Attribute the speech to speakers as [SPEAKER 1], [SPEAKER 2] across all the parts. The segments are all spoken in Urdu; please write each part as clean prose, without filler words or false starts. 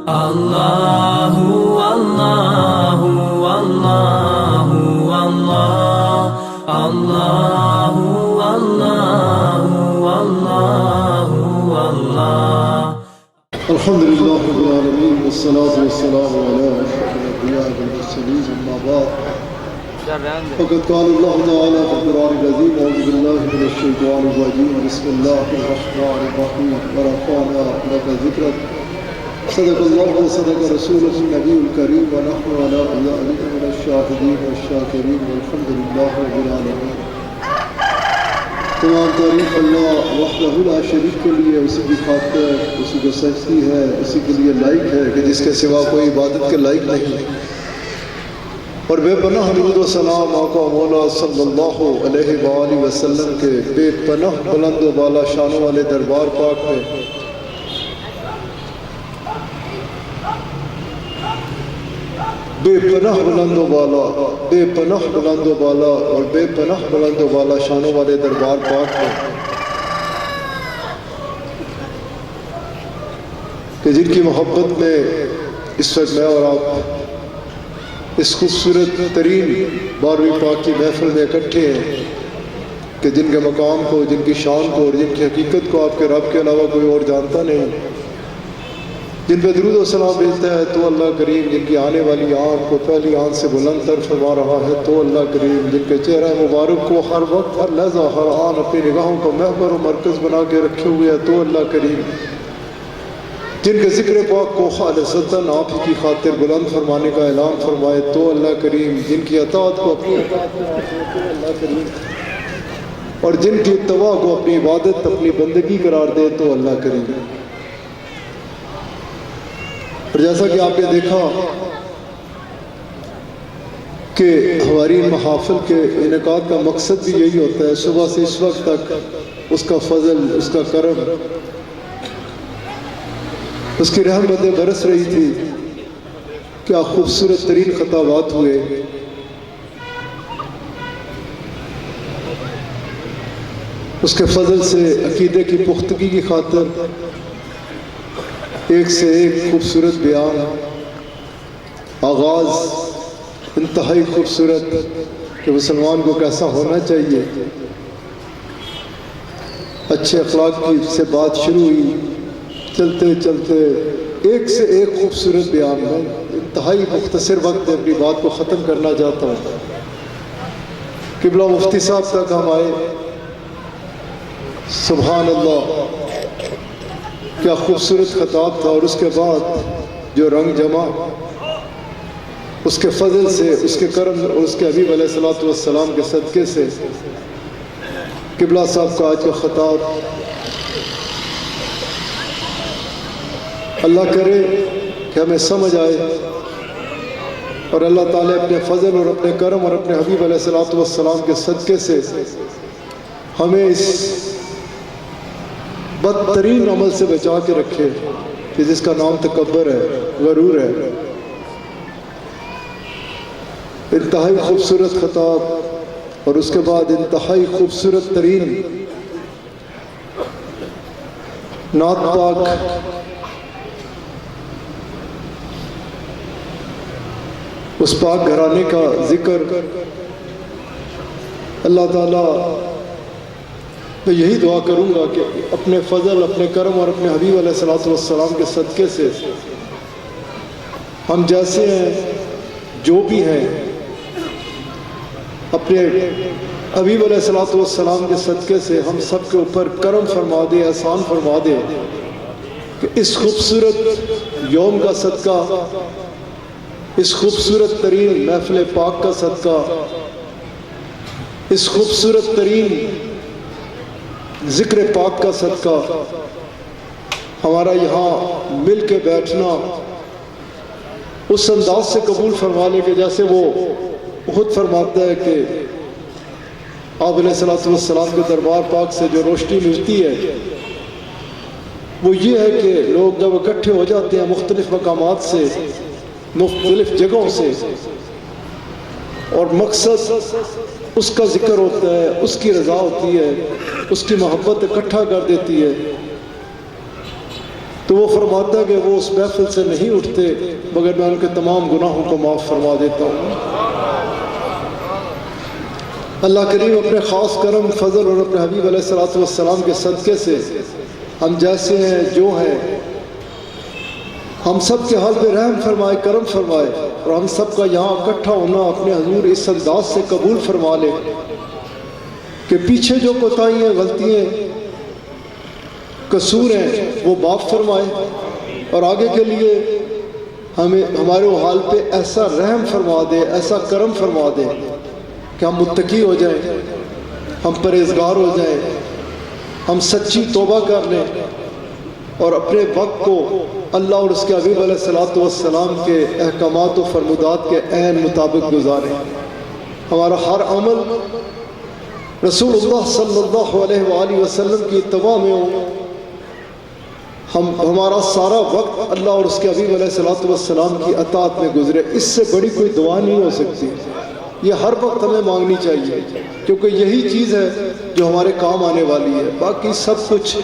[SPEAKER 1] Allahu Allahu Allahu Allah Allahu Allahu Allahu Allah
[SPEAKER 2] Elhamdülillah Rabbil Alemin ve salatu ve selamu ala eşrefil enbiya vel murselin amma ba'd. Fakat قال الله تعالى في القرآن العظيم أعوذ بالله من الشيطان الرجيم بسم الله الرحمن الرحيم ورفعنا لك ذكرك صدق الله وصدق رسوله النبي الكريم ونحن على ذلك من الشاهدين والشاكرين والحمد لله رب العالمين. تمام تعریف اللہ وحدہ لا شریک کے لیے، اسی کی خاطر، اسی کو سجدی ہے، اسی کے لیے لائق ہے کہ جس کے سوا کوئی عبادت کے لائق نہیں، اور بے پناہ درود و سلام آقا مولا صلی اللہ علیہ وآلہ وسلم کے بے پناہ بلند و بالا شانوں والے دربار پاک میں بے پناہ بلند و بالا، بے پناہ بلند و بالا اور بے پناہ بلند و بالا شانوں والے دربار پاک میں کہ جن کی محبت میں اس وقت میں اور آپ اس خوبصورت ترین 12ویں پاک کی محفل میں اکٹھے ہیں، کہ جن کے مقام کو، جن کی شان کو اور جن کی حقیقت کو آپ کے رب کے علاوہ کوئی اور جانتا نہیں، جن پہ درود و سلام بھیجتا ہے تو اللہ کریم، جن کی آنے والی آنکھ کو پہلی آنکھ سے بلند تر فرما رہا ہے تو اللہ کریم، جن کے چہرہ مبارک کو ہر وقت، ہر لحظہ، ہر آن اپنی نگاہوں کو محور و مرکز بنا کے رکھے ہوئے ہے تو اللہ کریم، جن کے ذکر پاک کو خالصتاً آپ ہی کی خاطر بلند فرمانے کا اعلان فرمائے تو اللہ کریم، جن کی اطاعت کو اپنی اطاعت بنا کے تو اللہ کریم، اور جن کی اتباع کو اپنی عبادت، اپنی بندگی قرار دے تو اللہ کریم۔ اور جیسا کہ آپ نے دیکھا کہ ہماری محافل کے انعقاد کا مقصد بھی یہی ہوتا ہے، صبح سے اس وقت تک اس کا فضل، اس کا کرم، اس کی رحمتیں برس رہی تھی۔ کیا خوبصورت ترین خطابات ہوئے، اس کے فضل سے عقیدے کی پختگی کی خاطر ایک سے ایک خوبصورت بیان، آغاز انتہائی خوبصورت کہ مسلمان کو کیسا ہونا چاہیے، اچھے اخلاق کی سے بات شروع ہوئی، چلتے چلتے ایک سے ایک خوبصورت بیان ہے۔ انتہائی مختصر وقت میں اپنی بات کو ختم کرنا چاہتا ہوں۔ قبلہ مفتی صاحب تک ہم آئے، سبحان اللہ کیا خوبصورت خطاب تھا، اور اس کے بعد جو رنگ جمع اس کے فضل سے، اس کے کرم اور اس کے حبیب علیہ السلام کے صدقے سے قبلہ صاحب کا آج کا خطاب، اللہ کرے کہ ہمیں سمجھ آئے، اور اللہ تعالیٰ اپنے فضل اور اپنے کرم اور اپنے حبیب علیہ السلام کے صدقے سے ہمیں اس بدترین عمل سے بچا کے رکھے کہ جس کا نام تکبر ہے، غرور ہے۔ انتہائی خوبصورت خطاب، اور اس کے بعد انتہائی خوبصورت ترین نعت پاک، اس پاک گھرانے کا ذکر۔ اللہ تعالیٰ میں یہی دعا کروں گا کہ اپنے فضل، اپنے کرم اور اپنے حبیب علیہ السلام کے صدقے سے ہم جیسے ہیں، جو بھی ہیں، اپنے حبیب علیہ السلام کے صدقے سے ہم سب کے اوپر کرم فرما دے، احسان فرما دے کہ اس خوبصورت یوم کا صدقہ، اس خوبصورت ترین محفل پاک کا صدقہ، اس خوبصورت ترین ذکر پاک کا صدقہ، ہمارا یہاں مل کے بیٹھنا اس انداز سے قبول فرما لے کہ جیسے وہ خود فرماتا ہے کہ آپ علیہ السلام کے دربار پاک سے جو روشنی ملتی ہے وہ یہ ہے کہ لوگ جب اکٹھے ہو جاتے ہیں مختلف مقامات سے، مختلف جگہوں سے، اور مقصد اس کا ذکر ہوتا ہے، اس کی رضا ہوتی ہے، اس کی محبت اکٹھا کر دیتی ہے، تو تو وہ فرماتا ہے کہ وہ اس محفل سے نہیں اٹھتے مگر میں ان کے تمام گناہوں کو معاف فرما دیتا ہوں۔ اللہ کریم اپنے خاص کرم فضل اور اپنے حبیب علیہ السلام کے صدقے سے ہم جیسے ہیں جو ہیں ہم سب کے حال پہ رحم فرمائے، کرم فرمائے، اور ہم سب کا یہاں اکٹھا ہونا اپنے حضور اس انداز سے قبول فرما لے کہ پیچھے جو کوتاہیاں، غلطیاں، قصور ہیں وہ معاف فرمائے، اور آگے کے لیے ہمیں ہمارے حال پہ ایسا رحم فرما دے، ایسا کرم فرما دے کہ ہم متقی ہو جائیں، ہم پرہیزگار ہو جائیں، ہم سچی توبہ کر لیں اور اپنے وقت کو اللہ اور اس کے حبیب علیہ السلام کے احکامات و فرمودات کے عین مطابق گزاریں۔ ہمارا ہر عمل رسول اللہ صلی اللہ علیہ وآلہ وسلم کی اتباع میں ہو، ہمارا سارا وقت اللہ اور اس کے حبیب علیہ السلام کی اطاعت میں گزرے۔ اس سے بڑی کوئی دعا نہیں ہو سکتی، یہ ہر وقت ہمیں مانگنی چاہیے، کیونکہ یہی چیز ہے جو ہمارے کام آنے والی ہے۔ باقی سب کچھ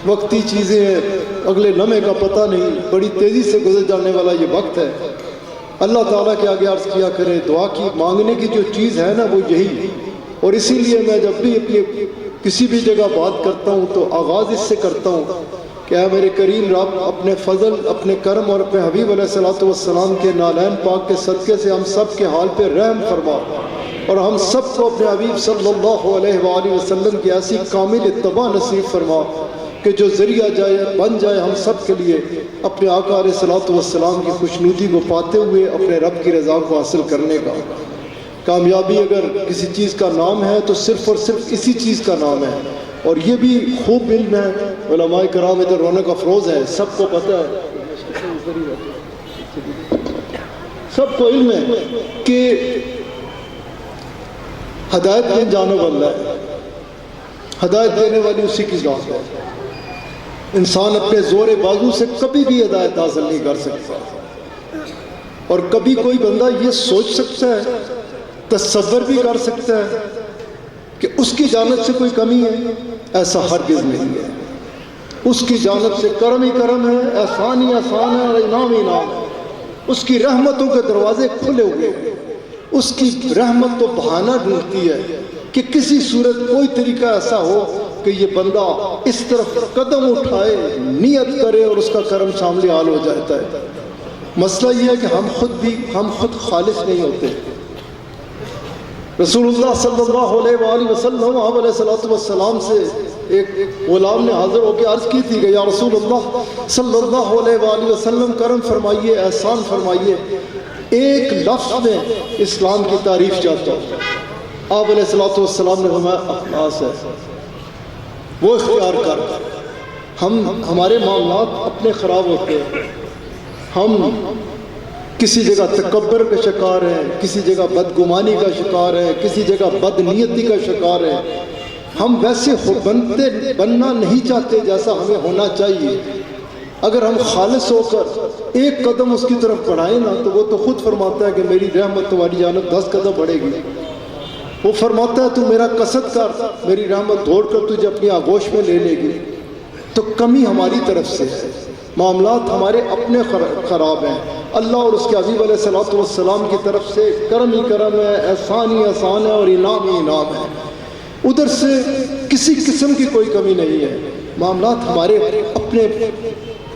[SPEAKER 2] وقتی چیزیں ہیں، اگلے لمحے کا پتہ نہیں، بڑی تیزی سے گزر جانے والا یہ وقت ہے۔ اللہ تعالیٰ کے آگے عرض کیا کریں، دعا کی مانگنے کی جو چیز ہے نا وہ یہی، اور اسی لیے میں جب بھی اپنی کسی بھی جگہ بات کرتا ہوں تو آغاز اس سے کرتا ہوں کہ اے میرے کریم رب، اپنے فضل، اپنے کرم اور اپنے حبیب علیہ السلام کے نالین پاک کے صدقے سے ہم سب کے حال پہ رحم فرما، اور ہم سب کو اپنے حبیب صلی اللہ علیہ وآلہ وسلم کی ایسی کامل اتباع نصیب فرما کہ جو ذریعہ جائے بن جائے ہم سب کے لیے اپنے آقا علیہ السلام کی خوشنودی کو پاتے ہوئے اپنے رب کی رضا کو حاصل کرنے کا۔ کامیابی اگر کسی چیز کا نام ہے تو صرف اور صرف اسی چیز کا نام ہے، اور یہ بھی خوب علم ہے، علماء کرام ادھر رونق افروز ہے، سب کو پتہ ہے، سب کو علم ہے کہ ہدایت کن جانب اللہ ہے، ہدایت دینے والی اسی کی ذات ہے۔ انسان اپنے زور بازو سے کبھی بھی ہدایت حاصل نہیں کر سکتا، اور کبھی کوئی بندہ یہ سوچ سکتا ہے، تصور بھی کر سکتا ہے کہ اس کی جانب سے کوئی کمی ہے، ایسا ہرگز نہیں ہے۔ اس کی جانب سے کرم ہی کرم ہے، احسان ہی احسان ہے، اور انعام ہی انعام ہے۔ اس کی رحمتوں کے دروازے کھلے ہوئے ہیں، اس کی رحمت تو بہانہ ڈھونڈتی ہے کہ کسی صورت کوئی طریقہ ایسا ہو کہ یہ بندہ اس طرف قدم اٹھائے، نیت کرے، اور اس کا کرم شامل حال ہو جاتا ہے۔ مسئلہ یہ ہے کہ ہم خود خالص نہیں ہوتے۔ رسول اللہ صلی اللہ علیہ وآلہ وسلم آپ علیہ السلام سے ایک غلام نے حاضر ہو کے عرض کی تھی کہ یا رسول اللہ صلی اللہ علیہ وآلہ وسلم کرم فرمائیے، احسان فرمائیے، ایک لفظ میں اسلام کی تعریف چاہتا ہوں۔ آپ علیہ السلام نے فرمایا اخلاص ہے، وہ اختیار کر۔ ہمارے معاملات اپنے خراب ہوتے ہیں، ہم کسی جگہ تکبر کا شکار ہیں، کسی جگہ بدگمانی کا شکار ہیں، کسی جگہ بد نیتی کا شکار ہیں۔ ہم ویسے بننا نہیں چاہتے جیسا ہمیں ہونا چاہیے۔ اگر ہم خالص ہو کر ایک قدم اس کی طرف بڑھائیں نا تو وہ تو خود فرماتا ہے کہ میری رحمت تمہاری جانب 10 قدم بڑھے گی۔ وہ فرماتا ہے تو میرا قصد کر، میری رحمت دوڑ کر تجھے اپنی آغوش میں لے لے گی۔ تو کمی ہماری طرف سے ہے، معاملات ہمارے اپنے خراب ہیں۔ اللہ اور اس کے حبیب علیہ السلام کی طرف سے کرم ہی کرم ہے، احسان ہی احسان ہے، اور انعام ہی انعام ہے۔ ادھر سے کسی قسم کی کوئی کمی نہیں ہے۔ معاملات ہمارے اپنے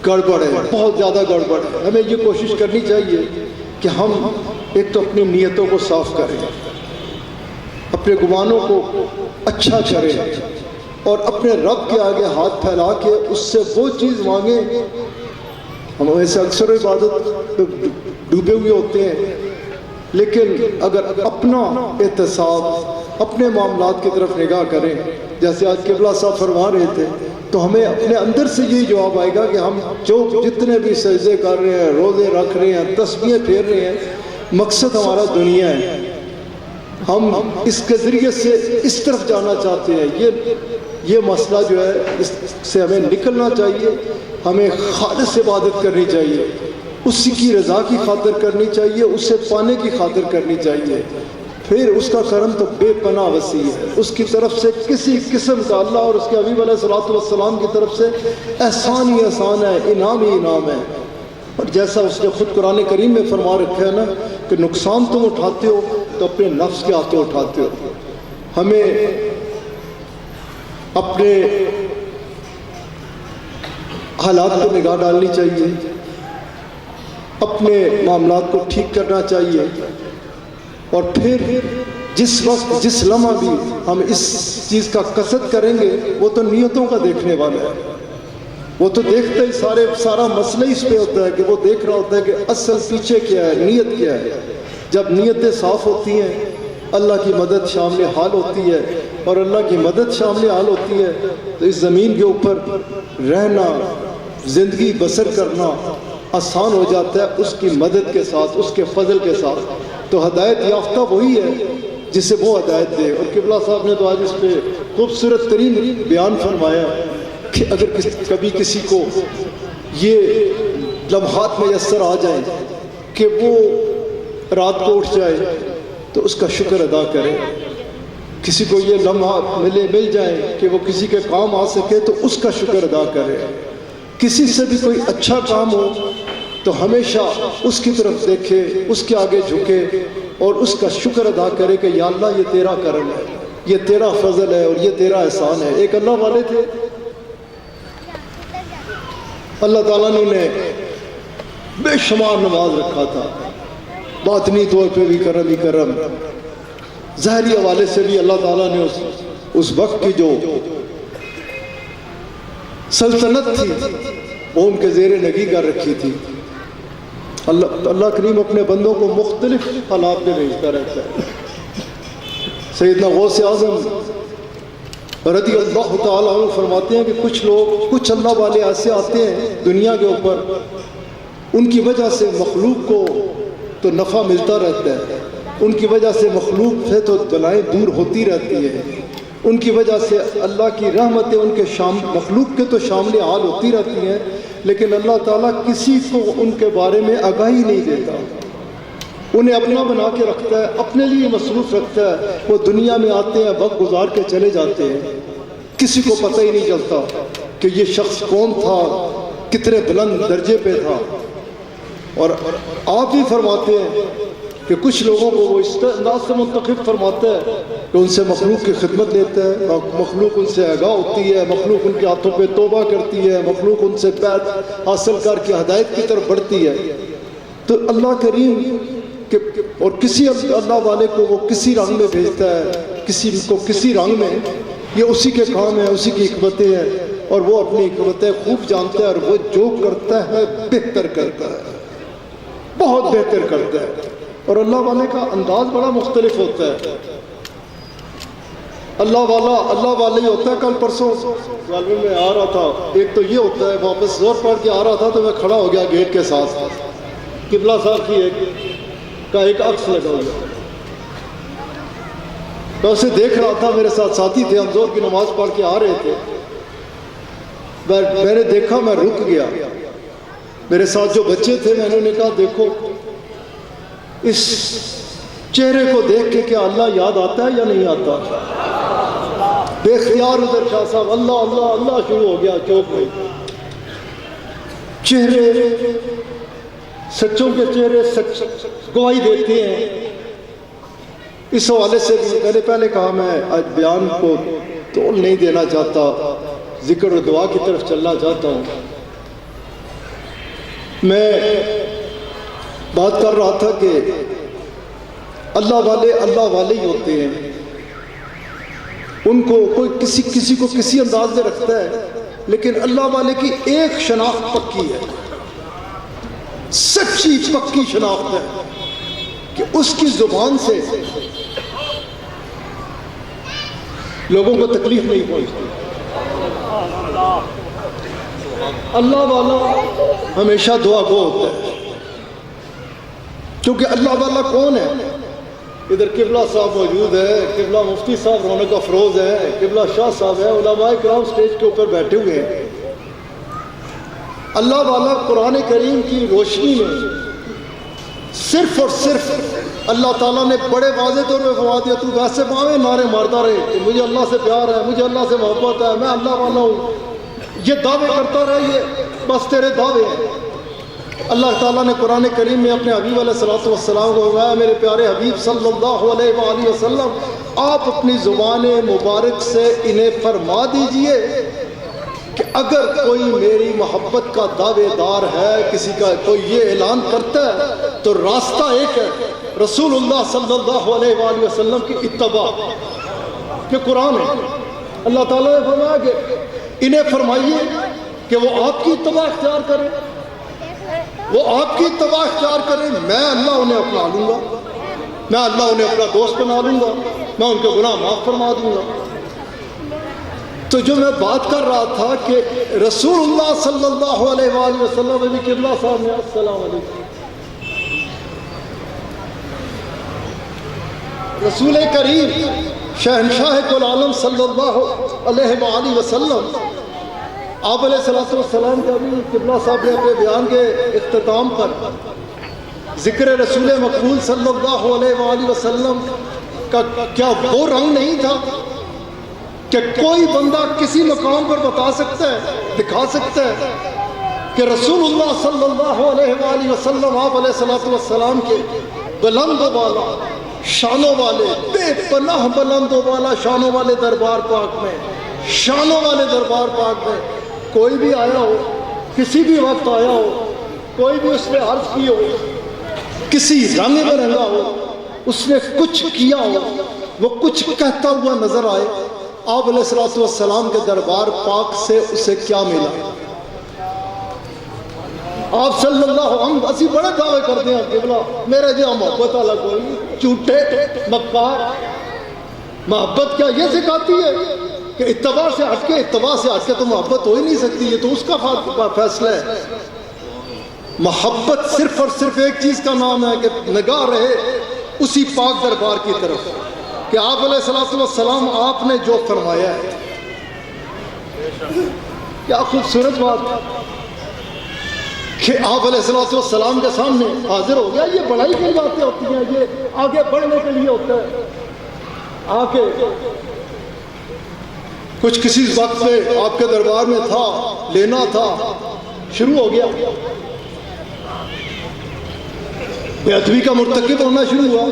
[SPEAKER 2] گڑبڑ ہے، بہت زیادہ گڑبڑ ہے۔ ہمیں یہ کوشش کرنی چاہیے کہ ہم ایک تو اپنی نیتوں کو صاف کریں، اپنے گمانوں کو اچھا کریں، اور اپنے رب کے آگے ہاتھ پھیلا کے اس سے وہ چیز مانگیں۔ ہم ایسے اکثر عبادت ڈوبے ہوئے ہوتے ہیں، لیکن اگر اپنا احتساب اپنے معاملات کی طرف نگاہ کریں، جیسے آج قبلہ صاحب فرما رہے تھے، تو ہمیں اپنے اندر سے یہی جواب آئے گا کہ ہم جتنے بھی سجدے کر رہے ہیں، روزے رکھ رہے ہیں، تسبیحیں پھیر رہے ہیں، مقصد ہمارا دنیا ہے۔ ہم اس کے ذریعے سے اس طرف جانا چاہتے ہیں۔ یہ مسئلہ جو ہے اس سے ہمیں نکلنا چاہیے۔ ہمیں خالص عبادت کرنی چاہیے، اسی کی رضا کی خاطر کرنی چاہیے، اسے پانے کی خاطر کرنی چاہیے۔ پھر اس کا کرم تو بے پناہ وسیع ہے. اس کی طرف سے کسی قسم کا اللہ اور اس کے حبیب علیہ الصلوۃ والسلام کی طرف سے احسان ہی احسان ہے، انعام ہی انعام ہے. اور جیسا اس نے خود قرآن کریم میں فرما رکھا ہے نا کہ نقصان تم اٹھاتے ہو تو اپنے نفس کے ہاتھوں اٹھاتے ہو. ہمیں اپنے حالات کو نگاہ ڈالنی چاہیے، اپنے معاملات کو ٹھیک کرنا چاہیے، اور پھر جس وقت جس لمحہ بھی ہم اس چیز کا قصد کریں گے وہ تو نیتوں کا دیکھنے والا ہے. وہ تو دیکھتا ہی سارا مسئلہ اس پہ ہوتا ہے کہ وہ دیکھ رہا ہوتا ہے کہ اصل پیچھے کیا ہے، نیت کیا ہے. جب نیتیں صاف ہوتی ہیں اللہ کی مدد شامل حال ہوتی ہے، اور اللہ کی مدد شامل حال ہوتی ہے تو اس زمین کے اوپر رہنا، زندگی بسر کرنا آسان ہو جاتا ہے اس کی مدد کے ساتھ، اس کے فضل کے ساتھ. تو ہدایت یافتہ وہی ہے جسے وہ ہدایت دے. اور قبلہ صاحب نے تو آج اس پہ خوبصورت ترین بیان فرمایا کہ اگر کبھی کسی کو یہ لمحات میسر آ جائیں کہ وہ رات کو اٹھ جائے تو اس کا شکر ادا کرے. کسی کو یہ لمحہ مل جائیں کہ وہ کسی کے کام آ سکے تو اس کا شکر ادا کرے. کسی سے بھی کوئی اچھا کام ہو تو ہمیشہ اس کی طرف دیکھے، اس کے آگے جھکے اور اس کا شکر ادا کرے کہ یا اللہ یہ تیرا کرم ہے، یہ تیرا فضل ہے اور یہ تیرا احسان ہے. ایک اللہ والے تھے، اللہ تعالیٰ نے انہیں بے شمار نواز رکھا تھا. باطنی طور پہ بھی کرم ہی کرم، ظاہری حوالے سے بھی اللہ تعالیٰ نے اس وقت کی جو سلطنت تھی وہ ان کے زیر نگی کر رکھی تھی. اللہ کریم اپنے بندوں کو مختلف حالات میں بھیجتا رہتا ہے. سیدنا غوث اعظم رضی اللہ تعالیٰ عنہ فرماتے ہیں کہ کچھ اللہ والے ایسے آتے ہیں دنیا کے اوپر، ان کی وجہ سے مخلوق کو تو نفع ملتا رہتا ہے، ان کی وجہ سے مخلوق سے تو بلائیں دور ہوتی رہتی ہے، ان کی وجہ سے اللہ کی رحمتیں ان کے مخلوق کے تو شامل حال ہوتی رہتی ہیں، لیکن اللہ تعالیٰ کسی کو ان کے بارے میں آگاہی نہیں دیتا. انہیں اپنا بنا کے رکھتا ہے، اپنے لیے مصروف رکھتا ہے. وہ دنیا میں آتے ہیں، وقت گزار کے چلے جاتے ہیں، کسی کو پتہ ہی نہیں چلتا کہ یہ شخص کون تھا، کتنے بلند درجے پہ تھا. اور آپ بھی فرماتے ہیں کہ کچھ لوگوں کو وہ اس انداز سے منتخب فرماتا ہے کہ ان سے مخلوق کی خدمت لیتا ہے، مخلوق ان سے آگاہ ہوتی ہے، مخلوق ان کے ہاتھوں پہ توبہ کرتی ہے، مخلوق ان سے بیعت حاصل کر کے ہدایت کی طرف بڑھتی ہے. تو اللہ کریم اور کسی اللہ والے کو وہ کسی رنگ میں بھیجتا ہے، کسی کو کسی رنگ میں. یہ اسی کے کام ہیں، اسی کی حکمتیں ہیں، اور وہ اپنی حکمتیں خوب جانتا ہے، اور وہ جو کرتا ہے بہتر کرتا ہے، بہت بہتر کرتا ہے. اور اللہ والے کا انداز بڑا مختلف ہوتا ہے. اللہ والے ہی ہوتا ہے. کل پرسوں غالباً میں آ رہا تھا، ایک تو یہ ہوتا ہے واپس زور پڑھ کے آ رہا تھا تو میں کھڑا ہو گیا گیٹ کے ساتھ، قبلہ صاحب کی ایک عکس لگا ہوا. میں اسے دیکھ رہا تھا، میرے ساتھ ساتھی تھے، ہم زور کی نماز پڑھ کے آ رہے تھے. میں نے دیکھا، میں رک گیا. میرے ساتھ جو بچے تھے میں نے کہا دیکھو اس چہرے کو دیکھ کے کیا اللہ یاد آتا ہے یا نہیں آتا؟ بے اختیار ادھر شاہ صاحب اللہ اللہ اللہ شروع ہو گیا چوک میں. چہرے سچوں کے چہرے سچ گواہی دیتے ہیں. اس حوالے سے بھی میں نے پہلے کہا میں آج بیان کو تول نہیں دینا چاہتا، ذکر و دعا کی طرف چلنا چاہتا ہوں. میں بات کر رہا تھا کہ اللہ والے ہی ہوتے ہیں. ان کو کوئی کسی کو کسی انداز میں رکھتا ہے، لیکن اللہ والے کی ایک شناخت پکی ہے، سچی پکی شناخت ہے کہ اس کی زبان سے لوگوں کو تکلیف نہیں پہنچتی. اللہ والا ہمیشہ دعا گو ہوتا ہے. کیونکہ اللہ والا کون ہے؟ ادھر قبلہ صاحب موجود ہے، قبلہ مفتی صاحب رونق افروز ہے، قبلہ شاہ صاحب ہے، علماء کرام سٹیج کے اوپر بیٹھے ہوئے ہیں. اللہ والا قرآن کریم کی روشنی میں صرف اور صرف اللہ تعالیٰ نے بڑے واضح طور پہ فرما دیا، تو ویسے باویں نعرے مارتا رہے کہ مجھے اللہ سے پیار ہے، مجھے اللہ سے محبت ہے، میں اللہ والا ہوں، یہ دعوے کرتا رہے، یہ بس تیرے دعوے ہیں۔ اللہ تعالیٰ نے قرآن کریم میں اپنے حبیب علیہ السلام کو فرمایا، میرے پیارے حبیب صلی اللہ علیہ وآلہ وسلم، آپ اپنی زبان مبارک سے انہیں فرما دیجئے کہ اگر کوئی میری محبت کا دعوے دار ہے، کسی کا کوئی یہ اعلان کرتا ہے تو راستہ ایک ہے، رسول اللہ صلی اللہ علیہ وآلہ وسلم کی اتباع، یہ قرآن ہے۔ اللہ تعالیٰ نے فرمایا کہ انہیں فرمائیے کہ وہ آپ کی اتباع اختیار کریں، وہ آپ کی اتباع اختیار کریں، میں اللہ انہیں اپنا لوں گا، میں اللہ انہیں اپنا دوست بنا لوں گا، میں ان کے گناہ معاف فرما دوں گا۔ تو جو میں بات کر رہا تھا کہ رسول اللہ صلی اللہ علیہ وآلہ وسلم ابھی قبلہ صاحب نے السلام علیکم، رسول کریم شہنشاہ کل عالم صلی اللہ علیہ وآلہ وسلم، آپ علیہ السلام کے ابھی قبلہ صاحب نے اپنے بیان کے اختتام پر ذکر رسول مقبول صلی اللہ علیہ وآلہ وسلم کا کیا وہ رنگ نہیں تھا کہ کوئی بندہ کسی مقام پر بتا سکتا ہے، دکھا سکتا ہے کہ رسول اللہ صلی اللہ علیہ وآلہ وسلم آپ علیہ السلام کے بلند و بالا شانوں والے، بے پناہ بلند و بالا شانوں والے دربار پاک میں، شانوں والے دربار پاک میں کوئی بھی آیا ہو، کسی بھی وقت آیا ہو، کوئی بھی اس نے عرض کی ہو، کسی رنگ میں رنگا ہو، اس نے کچھ کیا ہو، وہ کچھ کہتا ہوا نظر آئے، آپ علیہ السلام کے دربار پاک سے اسے کیا ملا؟ آپ صلی اللہ علیہ اسی بڑے دعوے کرتے ہیں قبلہ میرے جہاں محبت الگ ہوئی، جھوٹے مکار۔ محبت کیا یہ سکھاتی ہے کہ اتباع سے ہٹ کے تو محبت ہو ہی نہیں سکتی، یہ تو اس کا فیصلہ ہے۔ محبت صرف اور صرف ایک چیز کا نام ہے کہ نگاہ رہے اسی پاک دربار کی طرف کہ آپ علیہ السلام آپ نے جو فرمایا ہے۔ کیا خوبصورت بات کہ آپ علیہ السلام کے سامنے حاضر ہو گیا۔ یہ بڑائی کی باتیں ہوتی ہیں، یہ آگے بڑھنے کے لیے ہوتا ہے۔ آگے کچھ کسی وقت پہ آپ کے دربار میں تھا، لینا تھا، شروع ہو گیا، بے ادبی کا مرتکب ہونا شروع ہوا۔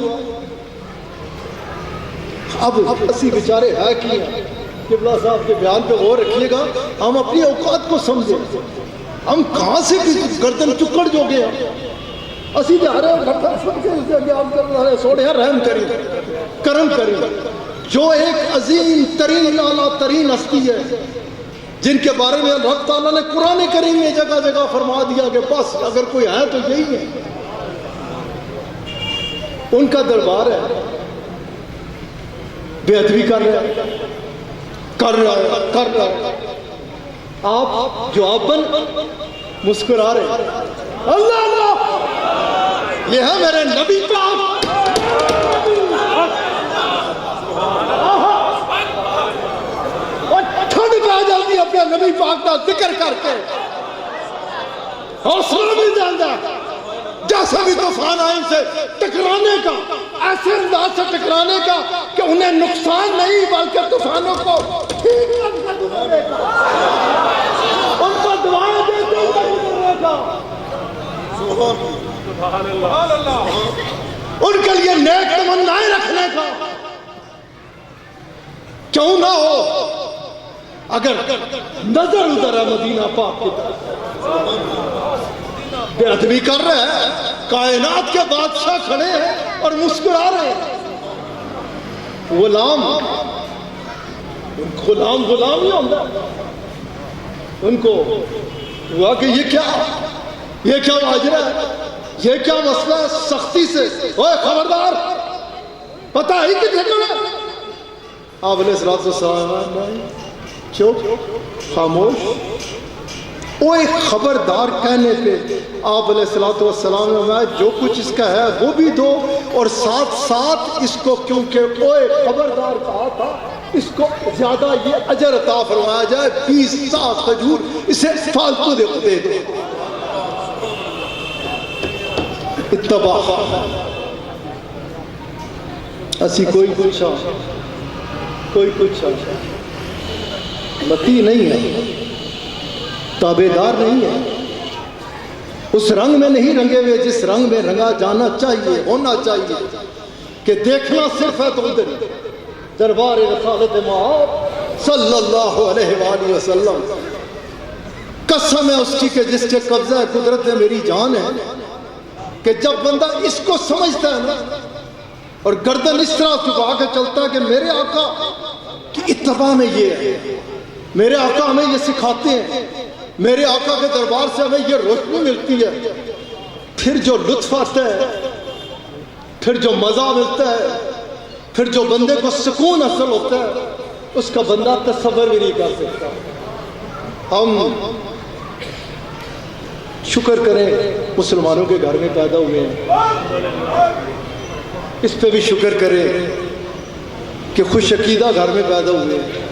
[SPEAKER 2] اب اسی بیچارے ہے کی ہیں، قبلہ صاحب کے بیان پہ غور رکھیے گا، ہم اپنی اوقات کو سمجھیں، ہم کہاں سے گردن چکڑ جو گیا، اسی جا رہے ہیں گردن سن کے اسے بیان کر رہے ہیں، سوڑے رحم کریں، کرم کریں۔ جو ایک عظیم ترین اعلیٰ ترین ہستی ہے، جن کے بارے میں اللہ تعالیٰ نے قرآن کریم میں جگہ جگہ فرما دیا کہ بس اگر کوئی ہے تو یہی ہے، ان کا دربار ہے، بے ادبی کر رہا ہے، آپ جواباً مسکرا رہے ہیں، اللہ اللہ یہ ہے میرے نبی پاک، اور ٹھنڈ پہ جاتی ہے اپنے نبی پاک کا ذکر کر کے، حوصلہ بھی جاندہ جیسا بھی طوفان آئے ان سے ٹکرانے کا، ایسے انداز سے ٹکرانے کا کہ انہیں نقصان نہیں بلکہ طوفانوں کو ٹھیک رکھ کر گزرنے کا، ان کو دعائیں دیتے ہوئے گزرنے کا، سبحان اللہ، ان کے لیے نیک تمنائیں رکھنے کا۔ کیوں نہ ہو اگر نظر ادھر ہے مدینہ پاک کی طرف، بے ادبی کر رہے ہیں، کائنات کے بادشاہ کھڑے ہیں اور مسکرا رہے ہیں۔ غلام ہی ہوتا ہے، ان کو ہوا کہ یہ کیا ماجرا ہے، یہ کیا مسئلہ ہے، سختی سے اوے خبردار پتہ ہی کہ جھگڑا۔ آپ علیہ السلام چپ خاموش، اوے خبردار کہنے پہ آپ علیہ السلام نے جو کچھ اس کا ہے وہ بھی دو، اور ساتھ ساتھ اس کو کیونکہ اوے خبردار کہا تھا اس کو زیادہ یہ اجر عطا فرمایا جائے، 20 ساعت کھجور اسے فالتو دے دو۔ اتباع اسی کوئی پوچھا متی نہیں ہے، تابعدار نہیں ہے، اس رنگ میں نہیں رنگے ہوئے جس رنگ میں رنگا جانا چاہیے، ہونا چاہیے کہ دیکھنا صرف ہے تو ادھر دربار رسالت مآب صلی اللہ علیہ وآلہ وسلم، قسم ہے اس کی کہ جس کے قبضہ قدرت ہے میری جان ہے، کہ جب بندہ اس کو سمجھتا ہے نا اور گردن اس طرح جھکا کے چلتا ہے کہ میرے آقا کی اتباع میں یہ ہے، میرے آقا ہمیں یہ سکھاتے ہیں، میرے آقا کے دربار سے ہمیں یہ روشنی ملتی ہے، پھر جو لطف آتا ہے، پھر جو مزہ ملتا ہے، پھر جو بندے کو سکون حاصل ہوتا ہے، اس کا بندہ تصور بھی نہیں کر سکتا۔ ہم شکر کریں مسلمانوں کے گھر میں پیدا ہوئے ہیں، اس پہ بھی شکر کریں کہ خوش عقیدہ گھر میں پیدا ہوئے ہیں،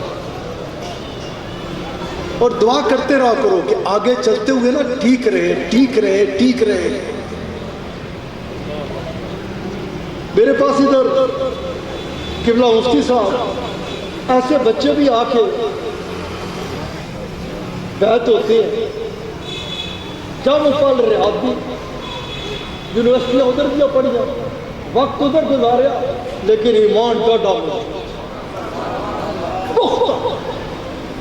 [SPEAKER 2] اور دعا کرتے رہا کرو کہ آگے چلتے ہوئے نا ٹھیک رہے۔ میرے پاس ادھر قبلہ مفتی صاحب ایسے بچے بھی آ کے بیعت ہوتے ہیں، جب وہ پڑھ رہے آدمی یونیورسٹیاں ادھر بھی پڑھیا، وقت ادھر گزاریا، لیکن ایمان کا ڈاؤن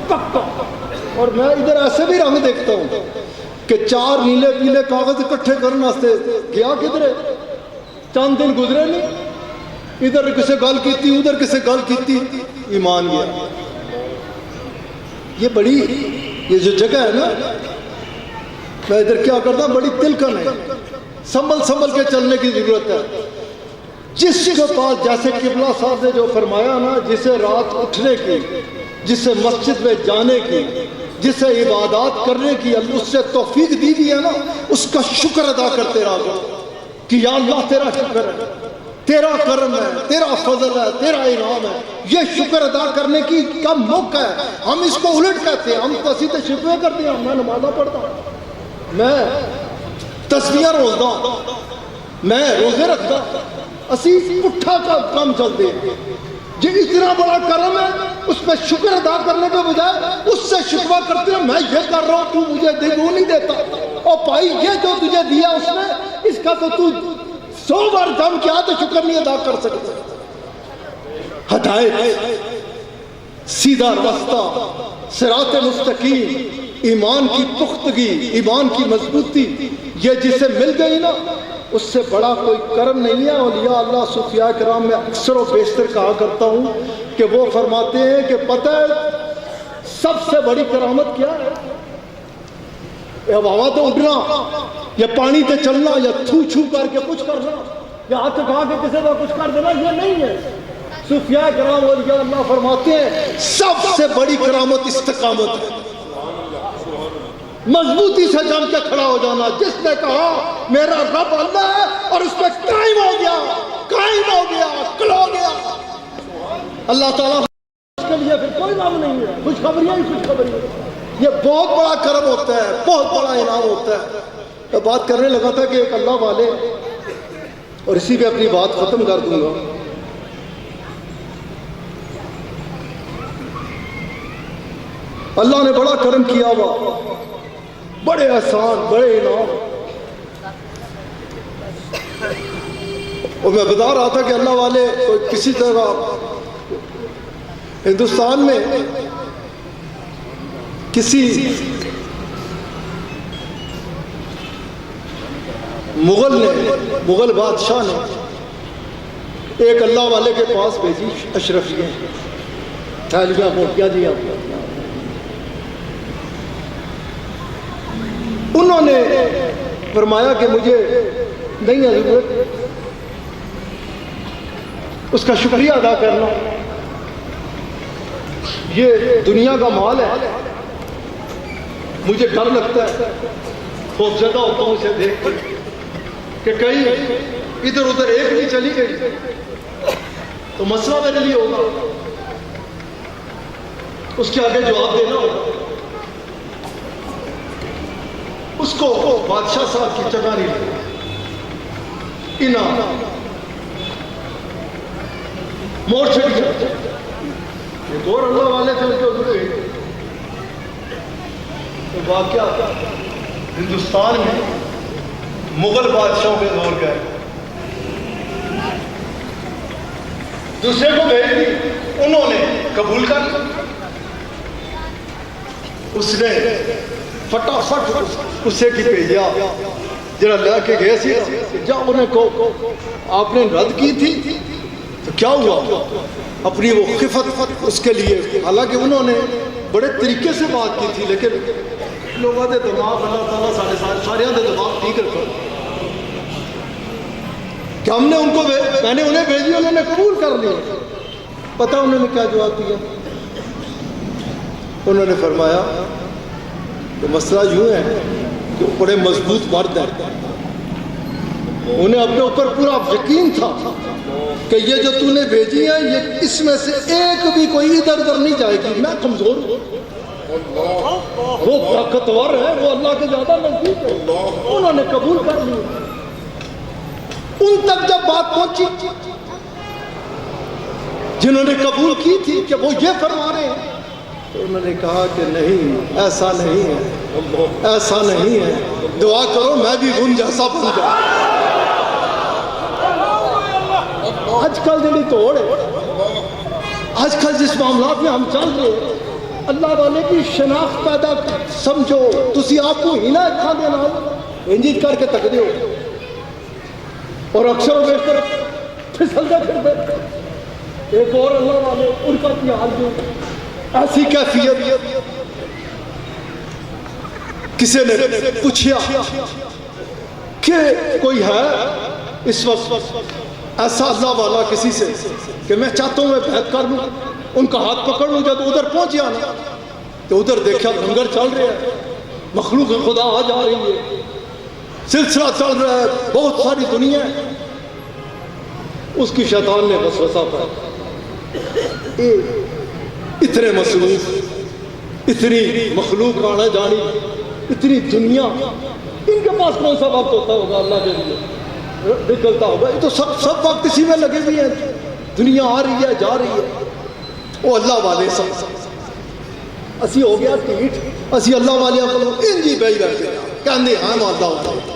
[SPEAKER 2] پکا۔ اور میں ادھر ایسے بھی رنگ دیکھتا ہوں کہ 4 نیلے پیلے کاغذ اکٹھے کرنے واسطے گیا کدھر ہے، چند دن گزرے نہیں، ادھر کسے گل کیتی ادھر کسے گل کیتی، ایمان گیا۔ یہ جو جگہ ہے نا، میں ادھر کیا کرتا ہوں، بڑی تلکن ہے، سنبھل کے چلنے کی ضرورت ہے۔ جس کے پاس جیسے قبلہ صاحب نے جو فرمایا نا، جسے رات اٹھنے کی، جسے مسجد میں جانے کی، جسے عبادات کرنے کی اس سے توفیق دی بھی ہے نا، اس کا شکر ادا کرتے رہا کرو کہ یا اللہ تیرا شکر ہے، تیرا کرم ہے، تیرا فضل ہے، تیرا انعام ہے۔ یہ شکر ادا کرنے کی کا موقع ہے۔ ہم اس کو الٹ کہتے ہیں، ہم تسیتے شکوے کرتے ہیں، میں نمازہ پڑھتا ہوں، میں تسبیح روزہ، میں روزے رکھتا، اسی پٹھا کا کام چلتے ہیں۔ جو اتنا بڑا کرم ہے، اس پہ شکر ادا کرنے کے بجائے اس سے شکوہ کرتے ہیں، میں یہ کر رہا ہوں تو مجھے وہ نہیں دیتا، اور بھائی یہ جو تجھے دیا اس نے، اس کا تو 100 بار جم کیا تو شکر نہیں ادا کر سکتا۔ ہدایت، سیدھا راستہ، صراط مستقیم، ایمان کی پختگی، ایمان کی مضبوطی، یہ جسے مل گئی نا، اس سے بڑا کوئی کرم نہیں ہے۔ اولیاء اللہ صوفیاء کرام میں اکثر و بیشتر کہا کرتا ہوں کہ وہ فرماتے ہیں کہ پتہ ہے سب سے بڑی کرامت کیا ہے؟ یا ہوا تو اٹھنا، یا پانی تے چلنا، یا چھو کر کے کچھ کرنا، یا ہاتھ اٹھا کے کسی کا کچھ کر دینا، یہ نہیں ہے۔ صوفیاء کرام اولیاء اللہ فرماتے ہیں سب سے بڑی کرامت استقامت ہے، مضبوطی سے جم کے کھڑا ہو جانا۔ جس نے کہا میرا رب اللہ ہے اور اس پہ قائم ہو گیا، کھلو گیا، اللہ تعالیٰ کے لیے پھر کوئی نام نہیں ہے، خوشخبریاں ہی خوشخبریاں۔ یہ بہت بڑا کرم ہوتا ہے، بہت بڑا انعام ہوتا ہے۔ میں بات کرنے لگا تھا کہ ایک اللہ والے، اور اسی پہ اپنی بات ختم کر دوں گا، اللہ نے بڑا کرم کیا ہوا، بڑے احسان، بڑے انعام، اور میں بتا رہا تھا کہ اللہ والے کسی طرح ہندوستان میں کسی مغل بادشاہ نے ایک اللہ والے کے پاس بھیجی اشرفیاں، تھیلیاں موٹیاں دیا۔ انہوں نے فرمایا کہ مجھے نہیں ہے ضرورت، اس کا شکریہ ادا کرنا، یہ دنیا کا مال ہے، مجھے ڈر لگتا ہے، خوف زدہ ہوتا ہوں اسے دیکھ کر کہ کہیں ادھر ادھر ایک نہیں چلی گئی تو مسئلہ میرے لیے ہوگا، اس کے آگے جواب دینا ہوگا۔ اس کو بادشاہ صاحب کی جگہ نہیں لگی، موڑ چھڑ گیا. ایک اور اللہ والے تھے ان کے حضور واقعہ ہندوستان میں مغل بادشاہوں کے دور کا ہے. دوسرے کو بھیج دی, انہوں نے قبول کر لیا. اس نے فٹافٹ اسے کی بھیجا جڑا لے کے گئے سی جا انہیں کو آپ نے رد کی تھی تو کیا ہوا. اپنی وہ خفت اس کے لیے, حالانکہ انہوں نے بڑے طریقے سے بات کی تھی, لیکن لوگوں کے دماغ اللہ تعالیٰ سارے دماغ ٹھیک رکھا کہ ہم نے ان کو, میں نے انہیں بھیجی, انہوں نے قبول کر لیا. پتہ انہوں نے کیا جواب دیا؟ انہوں نے فرمایا کہ مسئلہ یوں ہے کہ بڑے مضبوط مرد ہیں, انہیں اپنے اوپر پورا یقین تھا کہ یہ جو تو نے بھیجی ہے یہ اس میں سے ایک بھی کوئی ادھر ادھر نہیں جائے گی. میں کمزور ہوں, وہ طاقتور ہے, وہ اللہ کے زیادہ نزدیک ہے. انہوں نے قبول کر لیا. ان تک جب بات پہنچی جنہوں نے قبول کی تھی کہ وہ یہ فرما رہے ہیں, تو انہوں نے کہا کہ نہیں, ایسا نہیں ہے, ایسا نہیں ہے, دعا کرو میں بھی ان جیسا بن جاؤں. آج کل جڑی توڑ ہے, آج کل جس معاملات میں ہم چل رہے ہیں, اللہ والے کی شناخت پیدا سمجھو. تسی آپ کو ہی نہ اکھاں دے نال انجیت کر کے تک دیو اور اکثر و بیشتر پھسل دے پھر دے. ایک اور اللہ والے ان کا کی حال جو ایسی کیفیت, کسی نے پوچھا کہ کوئی ہے اس وقت ایسا اللہ والا کسی سے کہ میں چاہتا ہوں میں بیعت کر لوں, ان کا ہاتھ پکڑ لوں. جب ادھر پہنچیا نا تو ادھر دیکھا لنگر چل رہا ہے, مخلوق خدا آ جا رہی ہے, سلسلہ چل رہا ہے, بہت ساری دنیا ہے. اس کی شیطان نے وسوسہ پایا, اتنے مصروف, اتنی مخلوق آنا جانی, اتنی دنیا, ان کے پاس کون سا وقت ہوتا ہوگا اللہ کے لیے نکلتا ہوگا. یہ تو سب وقت اسی میں لگے ہوئے ہیں, دنیا آ رہی ہے جا رہی ہے. وہ اللہ والے سب اسی ہو گیا ٹھیک, اسی اللہ والے کو انجی بھائی بیٹھے کہندے ہاں اللہ والے.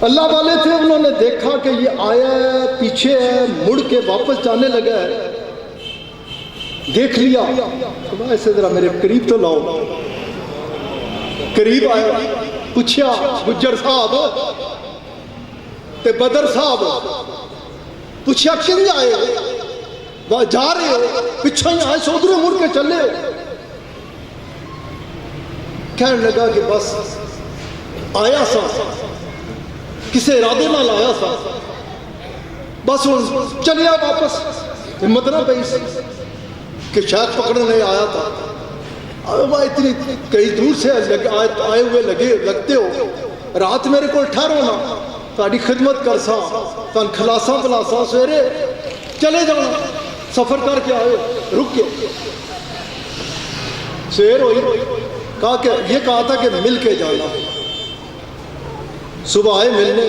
[SPEAKER 2] اللہ والے تھے, انہوں نے دیکھا کہ یہ آیا ہے, پیچھے ہے, مڑ کے واپس جانے لگا ہے. دیکھ لیا تو میں اسے ذرا میرے قریب تو لاؤ. قریب آیا, پوچھا گجر صاحب تے بدر صاحب, پوچھا کن آئے ہو, جا رہے ہو, پچھا ہی آئے, سودرے مڑ کے چلے ہو. کہنے لگا کہ بس آیا سا, کسے ارادے نہ لایا سا, بس چلیا واپس. ہمت نہ پئی کہ شاید پکڑنے آیا تھا. اتنی کئی دور سے آئے ہوئے لگتے ہو, رات میرے کو ٹھہرو نا, تاری خدمت کر سا, تن کھلاسا پلاسا, سویرے چلے جانا, سفر کر کے آئے, رک کے سویر ہوئی. کہا کہ یہ کہا تھا کہ مل کے جانا. صبح آئے ملنے,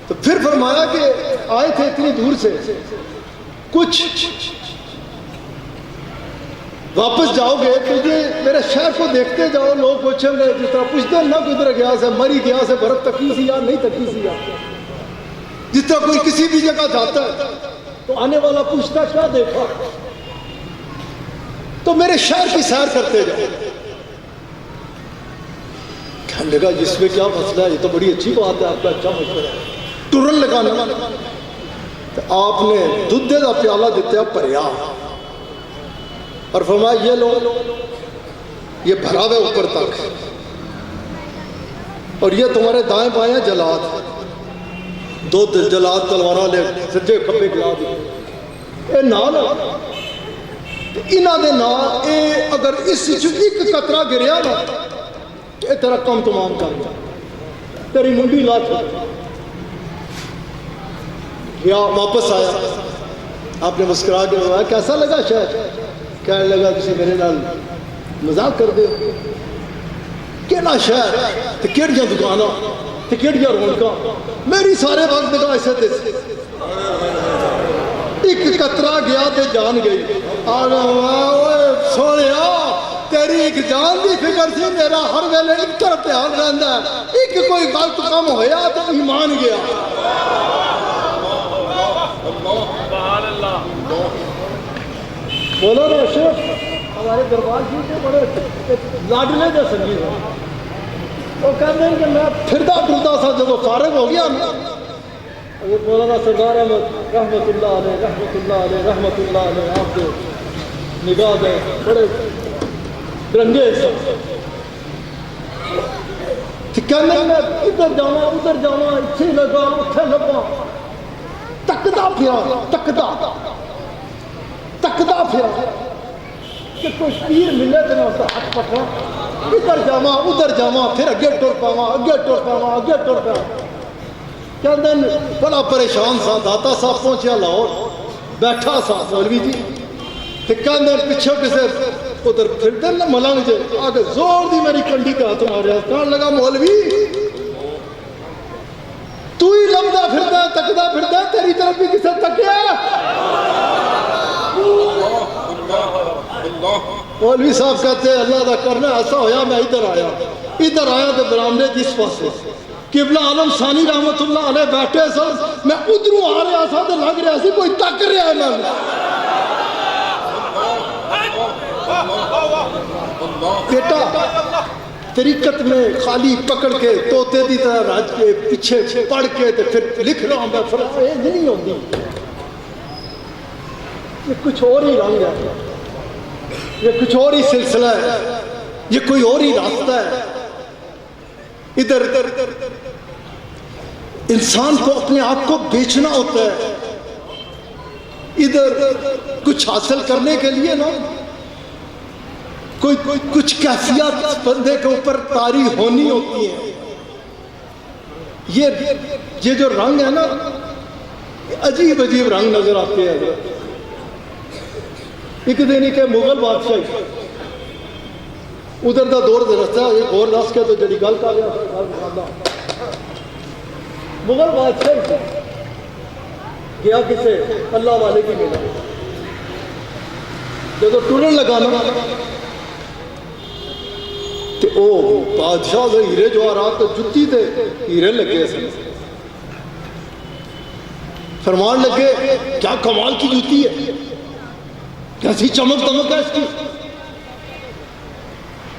[SPEAKER 2] تو پھر فرمایا کہ آئے تھے اتنی دور سے, کچھ واپس جاؤ گے تو یہ میرے شہر کو دیکھتے جاؤ, لوگ پوچھیں گے جس طرح پوچھتے نہ کدھر گیا سے, مری گیا سے, برف تکی سی یا نہیں تکی سی. جس طرح کوئی کسی بھی جگہ جاتا ہے تو آنے والا پوچھتا کیا دیکھا, تو میرے شہر کی سیر کرتے جاؤ. کہنے لگا جس میں کیا مسئلہ ہے, یہ تو بڑی اچھی بات ہے, آپ کا اچھا مشورہ ہے. ٹرن لگانے آپ نے دودھ کا پیالہ دیتے بھریا اور فرمایا یہ لو, یہ بھرا ہوا اوپر تک, اور یہ تمہارے دائیں بائیں جلاد, دو جلاد تلوارہ لے سجے کھبے گلا دی. اے نال انہاں دے نال اے اگر اس ایک قطرہ گریا نا اے تیرا کام تمام کر دیا, تیری منڈی لا تھی. یا واپس آیا, آپ نے مسکرا کے بتایا کیسا لگا شہر. کہنے لگا کسی میرے نال مذاق کر دے. کہڑا شہر تے کہڑیاں دکاناں تے کہڑیاں رونقاں میری سارے وقت نگاہ اسے تے ایک قطرہ گیا تے جان گئی سونیا تیری ایک جان دی فکر سی میرا ہر ویلے ایک طرف دھیان رہندا ہے ایک کوئی غلط کم ہویا تو ایمان گیا بولو نا اشرف ہمارے دربار جی کے بڑے لاڈلے جو سنگیت ہیں وہ کہتے ہیں کہ میں پھردا پھردا سا جب فارغ ہو گیا یہ مولانا سردار احمد رحمت اللہ علیہ رحمت اللہ علیہ رحمت اللہ علیہ آپ کے نگاہ دے بڑے رنگے سب کہنے میں ادھر جاواں ادھر جاواں اتھے لگا اتھے لگا تکدا پھرا کہ کوئی پیر ملے تو میں اس کا ہاتھ پکڑا ادھر جاواں پھر اگے ٹر پاواں کہندے بڑا پریشان سا داتا صاحب پہنچیا لاہور بیٹھا سا مولوی جی تے کہندے پیچھے کسے ادھر پھردے نا ملنگ جے آگے زور دی میری کنڈی کا ہاتھ ماریا کہنے لگا مولوی تو ہی لمدا پھردا تکدا پھردا تیری طرف بھی کسے تکیا مولوی صاحب کہتے ہیں اللہ دا کرنا ایسا ہویا میں ادھر آیا تو برامدے جس پاسے قبلہ عالم ثانی رحمت اللہ علیہ بیٹھے سن میں ادھروں آ رہا سا تو لگ رہا سی کوئی تک رہا ہے میں بیٹا طریقت میں خالی پکڑ کے توتے دی طرح راج کے پیچھے پڑھ کے تو پھر لکھ رہا ہوں میں یہ نہیں ہوتی یہ کچھ اور ہی رنگ ہے یہ کچھ اور ہی سلسلہ ہے یہ کوئی اور ہی راستہ ہے ادھر انسان کو اپنے آپ کو بیچنا ہوتا ہے ادھر کچھ حاصل کرنے کے لیے نا کوئی کچھ کیفیت بندے کے اوپر طاری ہونی ہوتی ہے یہ جو رنگ ہے نا عجیب رنگ نظر آتے ہیں ایک دن کے مغل بادشاہ ادھر دا دور رستہ ایک اور دس کے تو جڑی گل کر رہا مغل بادشاہ گیا کسے اللہ والے کی ملا جب ٹرن لگا نا تو او بادشاہ دے ہیرے جو آ رہا تو جتی تے ہیرے لگے سن فرمان لگے کیا کمال کی جوتی ہے کیسی چمک دمک ہے اس کی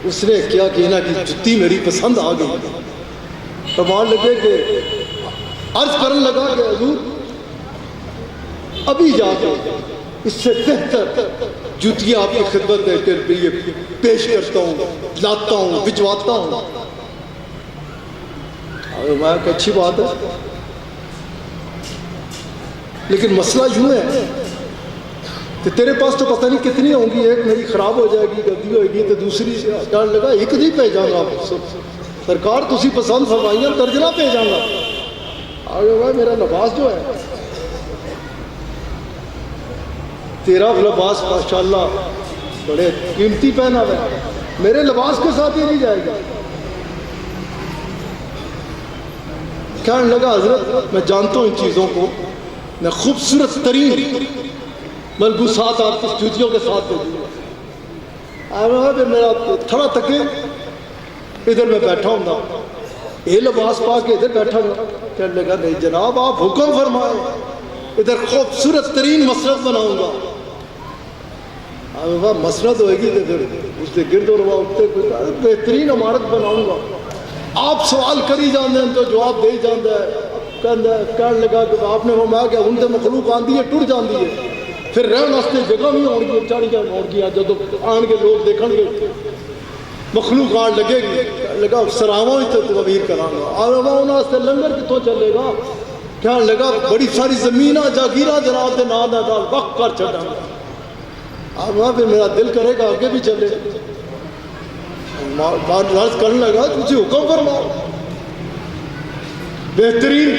[SPEAKER 2] اس نے کیا کہنا کہ جتی میری پسند آ گئی فرمان لگے کہ عرض کرنے لگا کہ حضور ابھی جا کے اس سے بہتر جوتیاں آپ کی خدمت میں کے لیے پیش کرتا ہوں لاتا ہوں بھجواتا ہوں میں کہ اچھی بات ہے لیکن مسئلہ یوں ہے کہ تیرے پاس تو پتہ نہیں کتنی ہوں گی ایک میری خراب ہو جائے گی گندی ہوئے گی تو دوسری ڈر لگا ایک نہیں بھیجاں گا سرکار تسی پسند فرمائیاں درجنہ بھیجاں گا آگے بھائی میرا لباس جو ہے تیرا لباس ماشاءاللہ بڑے قیمتی پہنا ہے میرے لباس کے ساتھ ہی نہیں جائے گا کہنے لگا حضرت میں جانتا ہوں ان چیزوں کو میں خوبصورت ترین ملبوسات آپ کی جوتیوں کے ساتھ بھیجوں گا میرا تھوڑا تکے ادھر میں بیٹھا ہوں گا یہ لباس پا کے ادھر بیٹھا ہوں کہنے لگا نہیں جناب آپ حکم فرمائے ادھر خوبصورت ترین مسرت بناؤں گا مسرت ہوئے گی تو پھر اس کے گرد و روا اٹھتے بہترین عمارت بناؤں گا آپ سوال کری جاندے ہیں تو جواب دے جاندے ہے کہنے لگا کہ آپ نے فرمایا کہ ان سے مخلوق آندی ہے ٹر جاندی ہے پھر رہن واسطے جگہ نہیں ہونگی چاڑیاں ہونگی جب آن کے لوگ دیکھن گے مخلوق آن لگے گی لگا سراواں ہی تو تعمیر کرانا آرواں انہاں سے لنگر کتوں چلے گا کہنے لگا بڑی ساری زمینہ جاگیرہ جناب دے نام دا دال وقت کر چھڑا آرواں پھر میرا دل کرے گا آگے بھی چلے عرض کرنے لگا تجھے حکم فرماؤ بہترین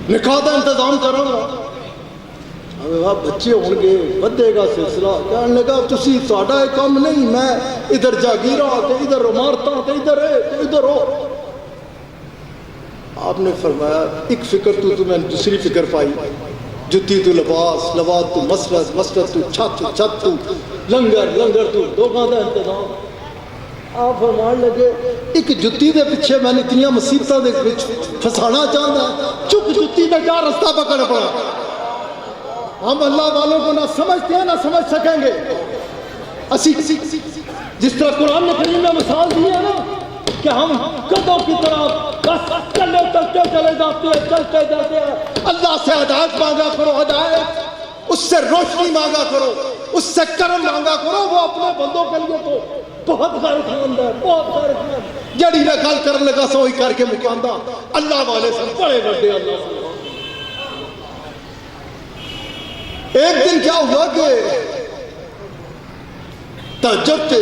[SPEAKER 2] نکاح کا انتظام کروں گا بچے ہون گے ودے گا سلسلہ کہنے لگا تسی ساڈا یہ کام نہیں میں ادھر جاگیرہ تے ادھر عمارتاں تے ادھر ہے تے ادھر ہو آپ نے فرمایا ایک فکر تو میں دوسری فکر پائی جتی تو لباس لباس تو مسلط مسلط تو چھت چھت تو لنگر لنگر تو دوگاں دا انتظام آپ فرمان لگے ایک جتی دے پیچھے میں نے اتنی مصیبتاں دے وچ پھسانا چاہتا چپ جتی دے کیا رستہ پکڑ پڑا ہم اللہ والوں کو نہ سمجھتے ہیں نہ سمجھ سکیں گے اسی جس طرح قرآن نے کریم میں مثال دی ہے نا کہ ہم گدھوں کی طرح بس چلے چلتے چلے جاتے ہیں چلتے جاتے ہیں اللہ سے ہدایت مانگا کرو ہدایت اس سے روشنی مانگا کرو اس سے کرم مانگا کرو وہ اپنے بندوں کے لیے تو بہت غیر خواند ہے بہت غیر خواند جڑی میں گل کرنے لگا سو ہی کر کے مکاندہ اللہ والے سے بڑے بڑے اللہ سے ایک دن کیا ہوا کہ تہجد تھے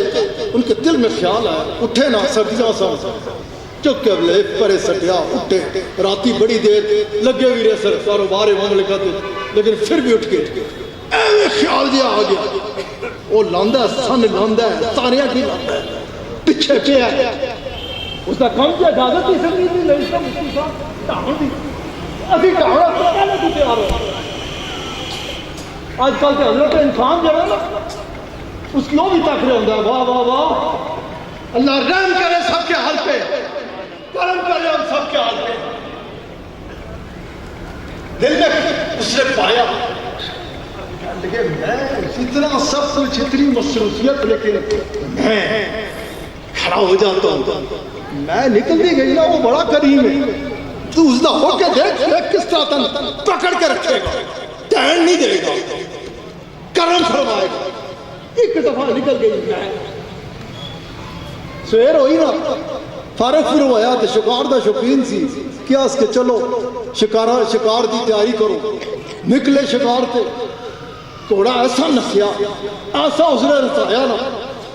[SPEAKER 2] ان کے دل میں خیال آیا اٹھے نا سردیاں سا چک کے بلے پرے سٹیا اٹھے راتی بڑی دیر لگے ہوئی رہے سر کاروبار مملکہ تھے لیکن پھر بھی اٹھ کے ایوے خیال دیا آ گیا وہ لاندہ سن لاندہ ہے ساریاں کی لاندہ ہے پیچھے پہ ہے اس کا کام کیا اجازت ہی سکتی تھی نہیں سب اس کی ساتھ ڈھاؤں دی ابھی ڈھاؤں پہلے تو تیار ہو آج کل کے حضرت انسان جو ہے نا اس کی وہ بھی تک رہے ہوتا ہے واہ واہ واہ اللہ رحم کرے سب کے حال پہ کرم کرے ہم سب کے حال پہ دل میں اس نے پایا لیکن میں اتنا سب کچھ اتنی مصروفیت لیکن میں کھڑا ہو جاتا ہوں میں نکلتی گئی نا وہ بڑا کریم ہے تو اس دا ہو کے دیکھ کس طرح تن پکڑ کے رکھے گا ٹہن نہیں دے گا کرم فرمائے گا ایک دفعہ نکل گئی میں سویر ہوئی نا فارغ پھر ہوا تو شکار دا شوقین سی کیا اس کے چلو شکار دی تیاری کرو نکلے شکار تے گھوڑا ایسا نسیا ایسا اس نے رسایا نا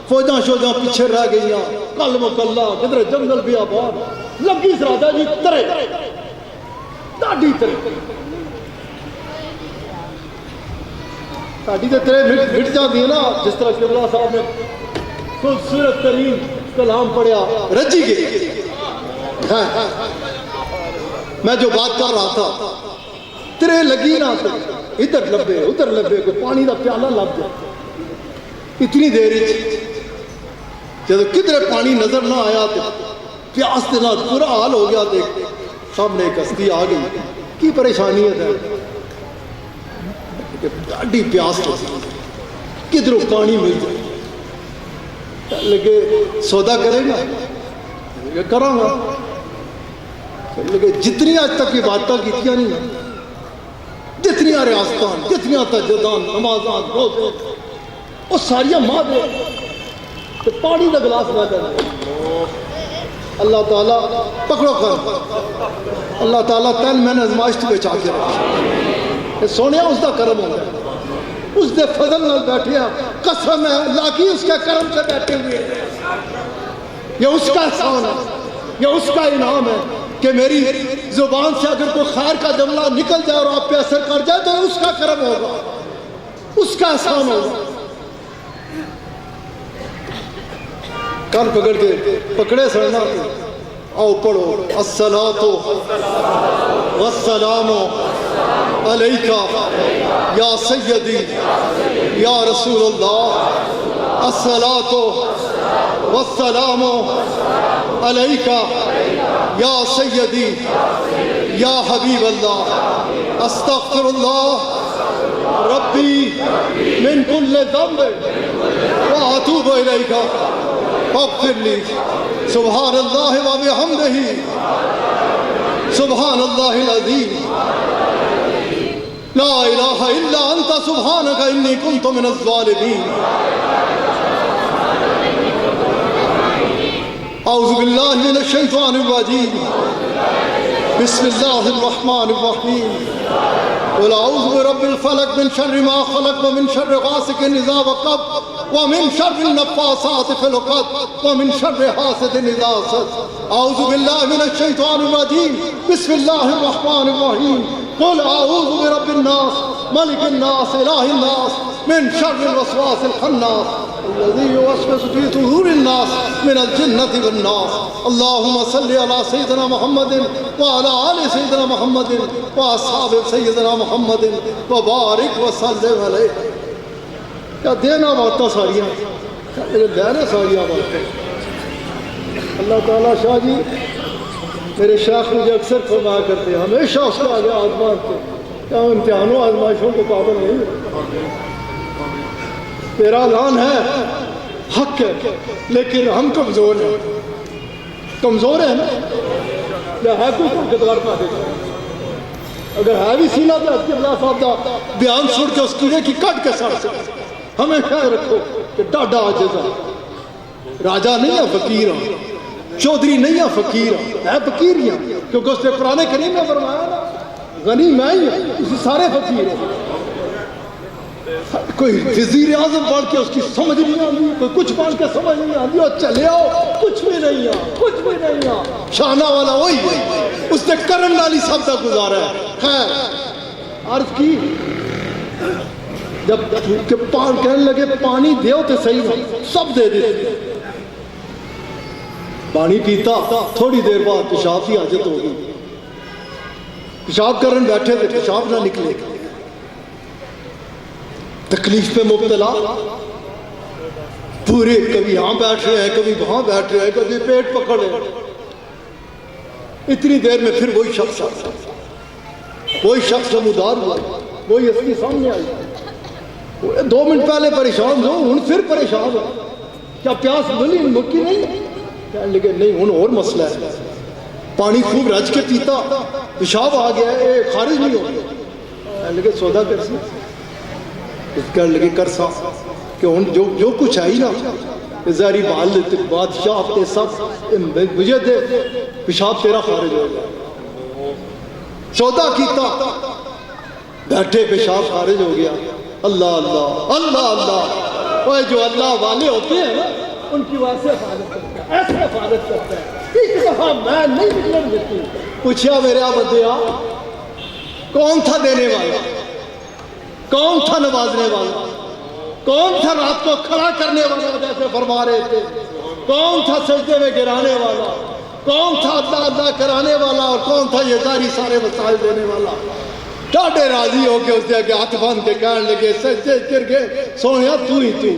[SPEAKER 2] فوجاں شوجاں پیچھے رہ گئیاں کل مکلا کدھر جنگل بھی آباد لگی اس راجہ جی ترے ڈاڈی ترے ساڑھی تے تیرے مٹ جاتی ہے نا جس طرح قبلہ صاحب نے خوبصورت ترین کلام پڑھیا رجی گئی میں جو بات کر رہا تھا تیرے لگی نا ادھر لبے ادھر لبے کوئی پانی دا پیالہ لب جائے اتنی دیر جب کدھر پانی نظر نہ آیا تو پیاس دینا برا حال ہو گیا دیکھ سامنے ایک ہستی آ گئی کی پریشانی ہے ڈاڈی پیاس کدھروں پانی مل جائے لگے سودا کرے گا کراں گا لگے جتنی آج تک یہ باتیں کیتیاں نہیں جتنی ریاستان جتنی تجدان نمازان روزے وہ ساریاں ماں دے پانی کا گلاس نہ کر اللہ تعالیٰ پکڑو کر اللہ تعالیٰ تین میں نے ازمائش تو بچا کے رکھا سونے اس کا کرم ہوتا ہے اس دے فضل نہ بیٹھے قسم ہے اللہ کی اس کے کرم سے بیٹھے ہوئے یہ اس کا احسان ہے یہ اس کا انعام ہے کہ میری زبان سے اگر کوئی خیر کا جملہ نکل جائے اور آپ پہ اثر کر جائے تو اس کا کرم ہوگا اس کا احسان ہوگا کان پکڑ کے پکڑے سڑنا آؤ پڑھو الصلاۃ والسلام علیکہ یا سیدی یا رسول اللہ الصلاۃ والسلام علیکہ یا سیدی یا حبیب اللہ استغفر اللہ ربی من کل ذنب واتوب الیکہ فاغفر لی سبحان اللہ وبحمدہ سبحان اللہ العظیم لا الہ الا انت سبحانک انی کنت من الظالمین اعوذ باللہ من الشیطان الرجیم بسم اللہ الرحمن الرحیم قل اعوذ برب الفلق من شر ما خلق ومن شر غاسق اذا وقب ومن شر النفاثات في العقد ومن شر حاسد اذا حسد اعوذ باللہ من الشیطان الرجیم بسم اللہ الرحمن الرحیم قل اعوذ برب الناس مالک الناس الہ الناس من شر الوسواس الخناس الذي يوسوس في صدور الناس من الجنة والناس اللهم صل على سيدنا محمد وعلى آل سيدنا محمد وأصحاب سيدنا محمد وبارك وسلم عليه. کیا دینا باتیں ساریاں لینا ساریاں باتیں. اللہ تعالیٰ شاہ جی میرے شیخ مجھے اکثر فرمایا کرتے ہیں ہمیشہ اس کے آگے آزمان کے کیا امتحانوں آزمائشوں کے قابل نہیں ہے. تیرا اعلان ہے حق ہے لیکن ہم کمزور ہیں. کمزور ہیں نا یا ہے کوئی طاقتور پا دے اگر ہے بھی سینہ پہ حضرت اللہ صاحب کا بیان سن کے اس کیڑے کی کٹ کے سڑ سے ہمیں خیال رکھو کہ ڈاڈا عاجز ہے. راجہ نہیں ہے فقیر ہے, چودھری نہیں ہے فقیر ہے فقیر ہی ہے کیونکہ اس نے قرآن کریم میں فرمایا نا غنی میں ہی ہے اسی سارے فقیر ہیں. کوئی وزیر اعظم پڑھ کے اس کی سمجھ نہیں آتی, کوئی کچھ پڑھ کے سمجھ نہیں آتی اور چلے آؤ کچھ بھی نہیں ہے کچھ بھی نہیں ہے. شانہ والا وہی ہے اس نے کرم نالی سب تک گزارا ہے. خیر عرض کی جب کہنے لگے پانی دیو تو صحیح نہ سب دے دیتے. پانی پیتا تھوڑی دیر بعد پیشاب کی حاجت ہو گئی. پیشاب کرنے بیٹھے تھے پیشاب نہ نکلے. تکلیف پہ مبتلا پورے کبھی یہاں بیٹھ رہے ہیں کبھی وہاں بیٹھ رہے ہیں کبھی پیٹ پکڑ رہے ہیں. اتنی دیر میں پھر وہی شخص نمودار ہوا وہی اس کے سامنے آئی. 2 منٹ پہلے پریشان ہو ہوں پھر پریشان ہو کیا پیاس ملی مکی نہیں کہنے لگے نہیں ہوں اور مسئلہ ہے. پانی خوب رج کے پیتا پیشاب آ گیا ہے خارج نہیں ہو کہنے لگے سودا کر سی کہنے لگے کر سا کہ ہوں جو کچھ آئی نا زہری بال لیتے بادشاہ اپنے سب مجھے دے پیشاب تیرا خارج ہو گیا. سودا کیتا بیٹھے پیشاب خارج ہو گیا. اللہ اللہ اللہ اللہ وہ جو اللہ والے ہوتے ہیں نا ان کی واسطے حفاظت کرتا ہے ایسے حفاظت کرتا ہے. ایک دفعہ میں نہیں نکلن دیتی. پوچھا میرے بندیا کون تھا دینے والا, کون تھا نوازنے والا, کون تھا رات کو کھڑا کرنے والا جیسے فرما رہے تھے, کون تھا سجدے میں گرانے والا, کون تھا اللہ اللہ کرانے والا اور کون تھا یہ ساری سارے وسائل دینے والا. ڈاڈے راضی ہو کے اس نے ہاتھ باندھ کے کہنے لگے سجدے گر گئے سونیا تو ہی تو.